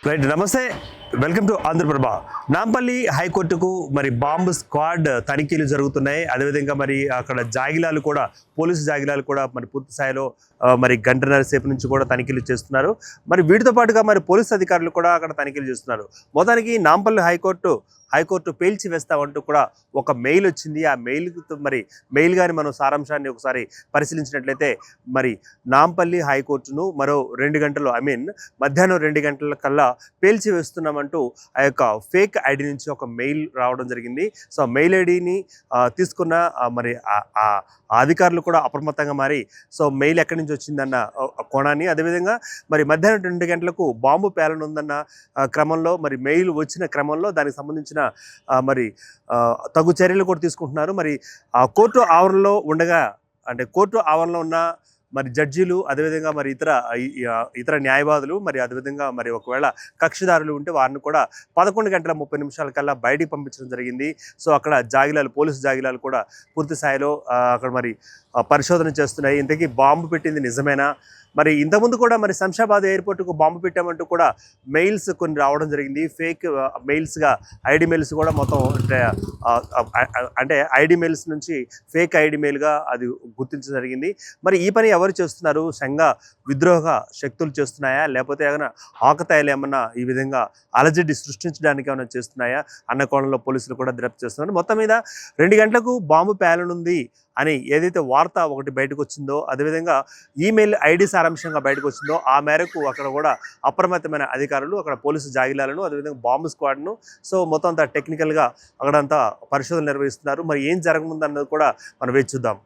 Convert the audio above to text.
Right, నమస్తే, welcome to Andhraprabha. Nampally హైకోర్టుకు మరి బాంబు స్క్వాడ్ తనిఖీలు జరుగుతున్నాయి. అదేవిధంగా మరి అక్కడ జాగిలాలు కూడా, పోలీసు జాగిలాలు కూడా మరి పూర్తి స్థాయిలో మరి గంటన్నర సేపు నుంచి కూడా తనిఖీలు చేస్తున్నారు. మరి వీటితో పాటుగా మరి పోలీసు అధికారులు కూడా అక్కడ తనిఖీలు చేస్తున్నారు. మొత్తానికి నాంపల్లి హైకోర్టు పేల్చి వేస్తామంటూ కూడా ఒక మెయిల్ వచ్చింది. ఆ మెయిల్ కానీ మనం సారాంశాన్ని ఒకసారి పరిశీలించినట్లయితే మరి నాంపల్లి హైకోర్టును మరో 2 గంటలు మధ్యాహ్నం 2 గంటల కల్లా పేల్చి వేస్తున్నామంటూ ఆ యొక్క ఫేక్ ఐడి నుంచి ఒక మెయిల్ రావడం జరిగింది. సో మెయిల్ ఐడిని తీసుకున్న మరి ఆ అధికారులు కూడా అప్రమత్తంగా మారి సో మెయిల్ ఎక్కడి నుంచి వచ్చిందన్న కోణాన్ని, అదేవిధంగా మరి మధ్యాహ్నం 2 గంటలకు బాంబు పేలనుందన్న క్రమంలో మరి మెయిల్ వచ్చిన క్రమంలో దానికి సంబంధించిన మరి తగు చర్యలు కూడా తీసుకుంటున్నారు. మరి ఆ కోర్టు ఆవరణలో ఉన్న మరి జడ్జీలు, అదేవిధంగా మరి ఇతర న్యాయవాదులు, మరి అదేవిధంగా మరి ఒకవేళ కక్షిదారులు ఉంటే వారిని కూడా 11:30 కల్లా బయటికి పంపించడం జరిగింది. సో అక్కడ పోలీసు జాగిలాలు కూడా పూర్తి స్థాయిలో అక్కడ మరి పరిశోధన చేస్తున్నాయి. ఇంతకీ బాంబు పెట్టింది నిజమేనా? మరి ఇంతకుముందు కూడా మరి శంషాబాద్ ఎయిర్పోర్టుకు బాంబు పెట్టామంటూ కూడా మెయిల్స్ కొన్ని రావడం జరిగింది. ఫేక్ మెయిల్స్గా ఐడి మెయిల్స్ కూడా మొత్తం అంటే ఐడి మెయిల్స్ నుంచి ఫేక్ ఐడి మెయిల్గా అది గుర్తించడం జరిగింది. మరి ఈ పని ఎవరు చేస్తున్నారు? సంఘ విద్రోహ శక్తులు చేస్తున్నాయా, లేకపోతే ఏమైనా ఆకతాయిలు ఏమన్నా ఈ విధంగా అలజడి సృష్టించడానికి ఏమైనా చేస్తున్నాయా అన్న కోణంలో పోలీసులు కూడా దర్యాప్తు చేస్తున్నారు. మొత్తం మీద 2 గంటలకు బాంబు పేలనుంది అని ఏదైతే వార్త ఒకటి బయటకు వచ్చిందో, అదేవిధంగా ఈమెయిల్ ఐడి సారాంశంగా బయటకు వచ్చిందో ఆ మేరకు అక్కడ కూడా అప్రమత్తమైన అధికారులు అక్కడ పోలీసు జాగిలాలను, అదేవిధంగా బాంబు స్క్వాడ్ను సో మొత్తం అంతా టెక్నికల్గా అక్కడంతా పరిశోధన నిర్వహిస్తున్నారు. మరి ఏం జరగనుందన్నది కూడా మనం వేచి చూద్దాం.